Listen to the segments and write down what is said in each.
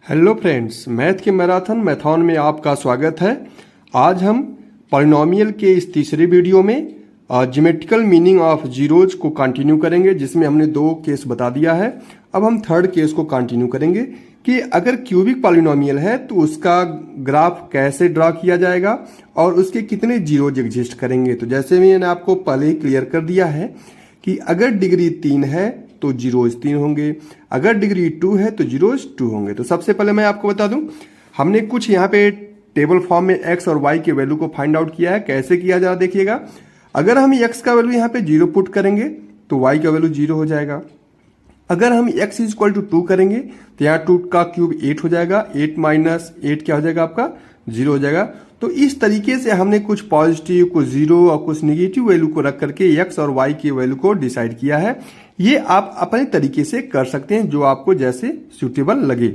Hello friends, math के मैथॉन में आपका स्वागत है। आज हम पॉलिनोमियल के इस तीसरे वीडियो में ज्योमेट्रिकल मीनिंग ऑफ जीरोज को कंटिन्यू करेंगे, जिसमें हमने दो केस बता दिया है। अब हम थर्ड केस को कंटिन्यू करेंगे कि अगर क्यूबिक पॉलिनोमियल है तो उसका ग्राफ कैसे ड्रा किया जाएगा और उसके कितने जीरोज एग्जिस्ट करेंगे। तो जैसे मैंने आपको पहले ही क्लियर कर दिया है कि अगर डिग्री 3 है तो जीरोज 3 होंगे, अगर डिग्री 2 है तो जीरोज 2 होंगे। तो सबसे पहले मैं आपको बता दूं, हमने कुछ यहाँ पे टेबल फॉर्म में x और y के वैल्यू को फाइंड आउट किया है। कैसे किया जा रहा देखिएगा। अगर हम x का वैल्यू यहाँ पे 0 पुट करेंगे तो y का वैल्यू 0 हो जाएगा। अगर हम x इक्वल टू 2 करेंगे तो यहाँ 2 का क्यूब 8 हो जाएगा, 8 माइनस 8 क्या हो जाएगा आपका 0 हो जाएगा। तो इस तरीके से हमने कुछ पॉजिटिव, कुछ जीरो और कुछ निगेटिव वैल्यू को रख करके x और y की वैल्यू को डिसाइड किया है। ये आप अपने तरीके से कर सकते हैं, जो आपको जैसे सूटेबल लगे।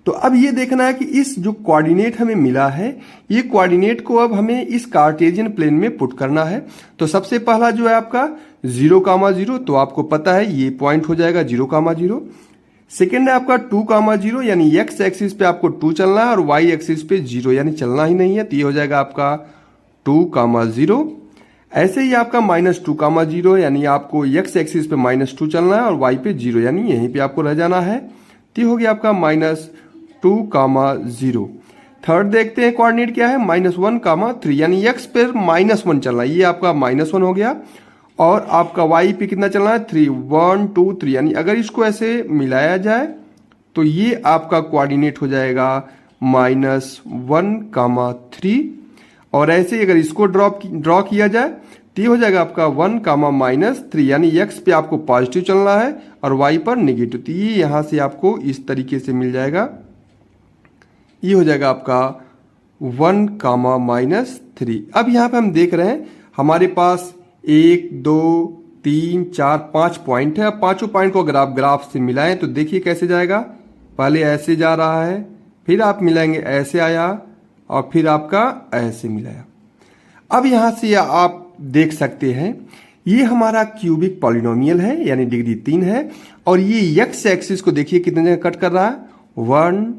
तो अब ये देखना है कि इस जो कोऑर्डिनेट हमें मिला है, ये कोऑर्डिनेट को अब हमें इस कार्टेशियन प्लेन में पुट करना है। तो सबसे पहला जो है आपका 0,0, तो आपको पता है ये पॉइंट हो जाएगा 0,0। सेकेंड है आपका 2,0, यानी x एक्सिस पे आपको 2 चलना है और y एक्सिस पे 0 यानी चलना ही नहीं है, तो ये हो जाएगा आपका 2,0। ऐसे ही आपका -2,0, यानी आपको x एक्सिस पे -2 चलना है और y पे 0 यानी यहीं पे आपको रह जाना है, तो ये हो गया आपका -2,0। थर्ड देखते हैं कोऑर्डिनेट क्या है, -1,3, यानी x पे -1 चलना है, ये आपका -1 हो गया। और आपका y पे कितना चलना है 3, 1 2 3, यानी अगर इसको ऐसे मिलाया जाए तो ये आपका कोऑर्डिनेट हो जाएगा -1,3। और ऐसे अगर इसको ड्रॉ किया जाए तो ये हो जाएगा आपका 1,-3, यानी x पे आपको पॉजिटिव चलना है और y पर नेगेटिव। तो ये यहां से आपको इस तरीके से मिल जाएगा, ये हो जाएगा आपका 1,-3। अब यहाँ पे हम देख रहे हैं हमारे पास 1 2 3 4 5 पॉइंट है। अब पांचों पॉइंट को अगर आप ग्राफ से मिलाएं तो देखिए कैसे जाएगा। पहले ऐसे जा रहा है, फिर आप मिलाएंगे ऐसे आया और फिर आपका ऐसे मिलाया। अब यहां से आप देख सकते हैं ये हमारा क्यूबिक पॉलिनोमियल है, यानी डिग्री 3 है। और ये x एक्सिस को देखिए कितने जगह कट कर रहा है, 1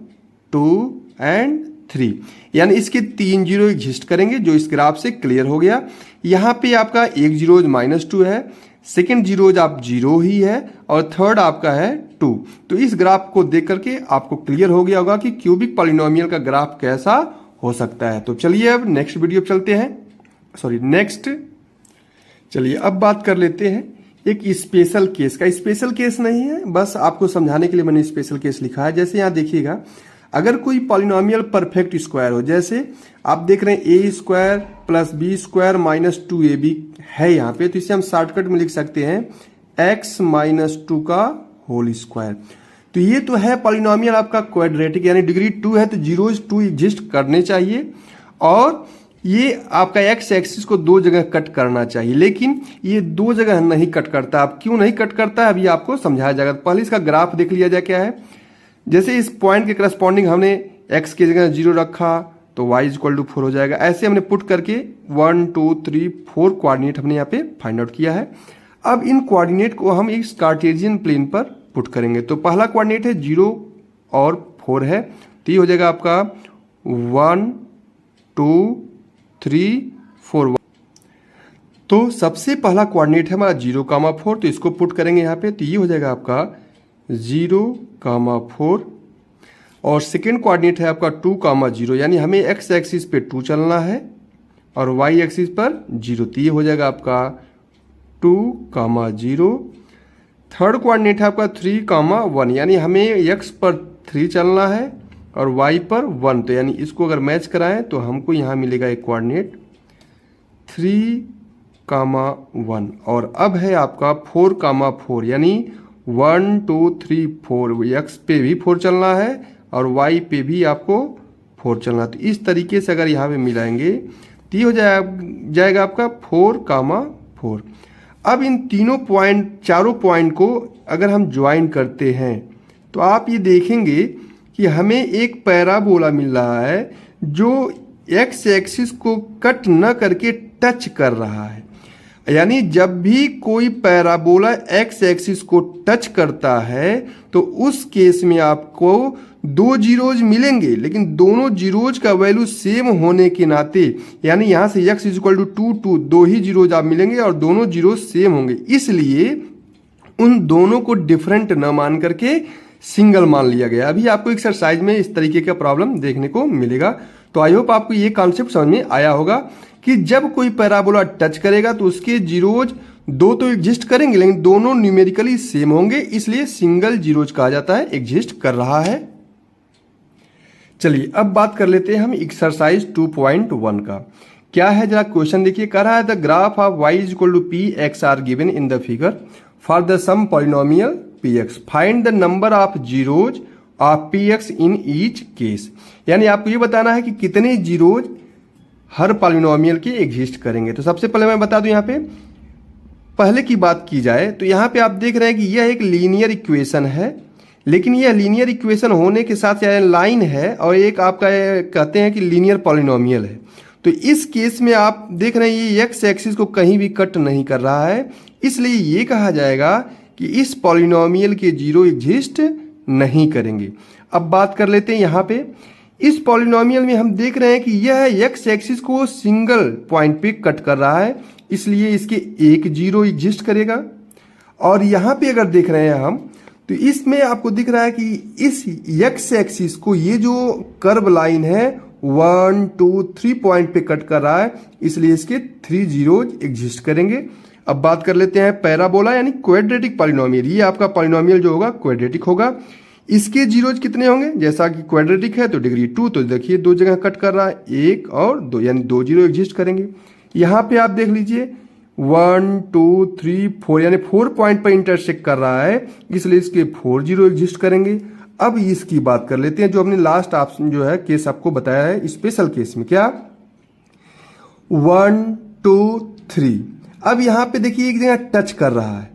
2 एंड 3, यानी इसके 3 जीरो एग्जिस्ट करेंगे, जो इस ग्राफ से क्लियर हो गया। यहाँ पे आपका एक जीरोज -2 है, सेकेंड जीरोज आप 0 ही है और थर्ड आपका है 2। तो इस ग्राफ को देख करके आपको क्लियर हो गया होगा कि क्यूबिक पॉलिनोमियल का ग्राफ कैसा हो सकता है। तो चलिए अब नेक्स्ट वीडियो पे चलते हैं, चलिए अब बात कर लेते हैं एक स्पेशल केस का। स्पेशल केस नहीं है, बस आपको समझाने के लिए मैंने स्पेशल केस लिखा है। जैसे यहाँ देखिएगा, अगर कोई पॉलिनोमियल परफेक्ट स्क्वायर हो, जैसे आप देख रहे हैं a² + b² - 2ab है यहाँ पे, तो इसे हम शॉर्टकट में लिख सकते हैं x - 2 का होल स्क्वायर। तो ये तो है पॉलिनोमियल आपका क्वाड्रेटिक, यानी डिग्री 2 है तो जीरोज 2 एग्जिस्ट करने चाहिए। और ये आपका x एक्सिस को 2 जगह कट करना चाहिए, लेकिन ये 2 जगह नहीं कट करता। अब क्यों नहीं कट करता है अभी आपको समझाया जाएगा। पहले इसका ग्राफ देख लिया जाए क्या है। जैसे इस पॉइंट के करस्पॉन्डिंग हमने x की जगह 0 रखा तो y = 4 हो जाएगा। ऐसे हमने पुट करके 1 2 3 4 कोऑर्डिनेट हमने यहाँ पे फाइंड आउट किया है। अब इन कोऑर्डिनेट को हम इस कार्टेशियन प्लेन पर पुट करेंगे। तो पहला कोऑर्डिनेट है 0 और 4 है, तो ये हो जाएगा आपका 1 2 3 4। तो सबसे पहला कोऑर्डिनेट है हमारा 0,4, तो इसको पुट करेंगे यहाँ पे, तो ये हो जाएगा आपका 0,4। और सेकेंड कोऑर्डिनेट है आपका 2,0, यानी हमें x एक्सिस पे 2 चलना है और y एक्सिस पर 0, तो ये हो जाएगा आपका 2,0। थर्ड कोऑर्डिनेट है आपका 3,1, यानी हमें x पर 3 चलना है और y पर 1, तो यानी इसको अगर मैच कराएं तो हमको यहाँ मिलेगा एक कोऑर्डिनेट 3,1। और अब है आपका 4,4, यानी 1 2 3 4, x पे भी 4 चलना है और y पे भी आपको 4 चलना है। तो इस तरीके से अगर यहाँ पे मिलाएंगे तो ये हो जाएगा आपका 4,4। अब इन चारों पॉइंट को अगर हम ज्वाइन करते हैं तो आप ये देखेंगे कि हमें एक पैराबोला मिल रहा है जो x एक्सिस को कट न करके टच कर रहा है। यानी जब भी कोई पैराबोला x एक्सिस को टच करता है तो उस केस में आपको दो जीरोज मिलेंगे, लेकिन दोनों जीरोज का वैल्यू सेम होने के नाते, यानी यहां से x इज इक्वल टू 2 दो ही जीरोज आप मिलेंगे और दोनों जीरोज सेम होंगे, इसलिए उन दोनों को डिफरेंट न मान करके सिंगल मान लिया गया। अभी आपको एक्सरसाइज में इस तरीके का प्रॉब्लम देखने को मिलेगा। तो आई होप आपको ये कॉन्सेप्ट समझ में आया होगा कि जब कोई पैराबोला टच करेगा तो उसके जीरोज दो तो एग्जिस्ट करेंगे, लेकिन दोनों न्यूमेरिकली सेम होंगे, इसलिए सिंगल जीरोज कहा जाता है, एग्जिस्ट कर रहा है। चलिए अब बात कर लेते हैं हम एक्सरसाइज 2.1 का। क्या है जरा क्वेश्चन देखिए, कह रहा है the graph of y is equal to p x are given in the figure for the some polynomial p x, find the number of zeros of p x in each case. यानी आपको ये बताना है कि कितने zeros हर polynomial के exist करेंगे। तो सबसे पहले मैं बता दूं, यहाँ पे पहले की बात की जाए तो यहाँ पे आप देख रहे हैं कि यह एक लीनियर इक्वेशन है, लेकिन यह लीनियर इक्वेशन होने के साथ लाइन है और एक आपका कहते हैं कि लीनियर पॉलिनोमियल है। तो इस केस में आप देख रहे हैं ये एक्स एक्सिस को कहीं भी कट नहीं कर रहा है, इसलिए ये कहा जाएगा कि इस पॉलिनोमियल के जीरो एग्जिस्ट नहीं करेंगे। अब बात कर लेते हैं यहाँ पे इस पॉलिनोमियल में हम देख रहे हैं कि यह एक्स एक्सिस को सिंगल पॉइंट पे कट कर रहा है, इसलिए इसके एक जीरो एग्जिस्ट करेगा। और यहाँ पे अगर देख रहे हैं हम तो इसमें आपको दिख रहा है कि इस एक्स एक्सिस को ये जो कर्व लाइन है 1 2 3 पॉइंट पे कट कर रहा है, इसलिए इसके 3 जीरोज एग्जिस्ट करेंगे। अब बात कर लेते हैं पैराबोला यानी क्वाड्रेटिक पॉलिनोमियल। ये आपका पॉलिनोमियल जो होगा क्वाड्रेटिक होगा, इसके जीरोज कितने होंगे, जैसा कि क्वाड्रेटिक है तो डिग्री 2, तो देखिए दो जगह कट कर रहा है, 1 और 2 यानी 2 जीरो एग्जिस्ट करेंगे। यहाँ पे आप देख लीजिए 1 2 3 4 यानी 4 पॉइंट पर इंटरसेक्ट कर रहा है, इसलिए इसके 4 जीरो एग्जिस्ट करेंगे। अब इसकी बात कर लेते हैं जो हमने लास्ट ऑप्शन जो है केस आपको बताया है स्पेशल केस में, क्या 1 2 3। अब यहाँ पे देखिए एक जगह टच कर रहा है,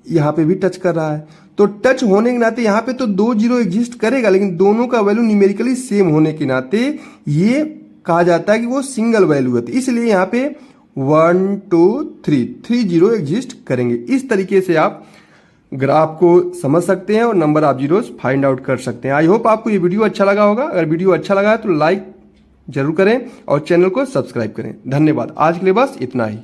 यहाँ पे भी टच कर रहा है, तो टच होने के नाते यहाँ पे तो 2 जीरो एग्जिस्ट करेगा, लेकिन दोनों का वैल्यू न्यूमेरिकली सेम होने के नाते ये कहा जाता है कि वो सिंगल वैल्यू है, इसलिए यहाँ पे 1 2 3 जीरो एग्जिस्ट करेंगे। इस तरीके से आप ग्राफ को समझ सकते हैं और number of zeros find out कर सकते हैं। आई होप आपको ये वीडियो अच्छा लगा होगा। अगर वीडियो अच्छा लगा है तो लाइक जरूर करें और चैनल को सब्सक्राइब करें। धन्यवाद। आज के लिए बस इतना ही।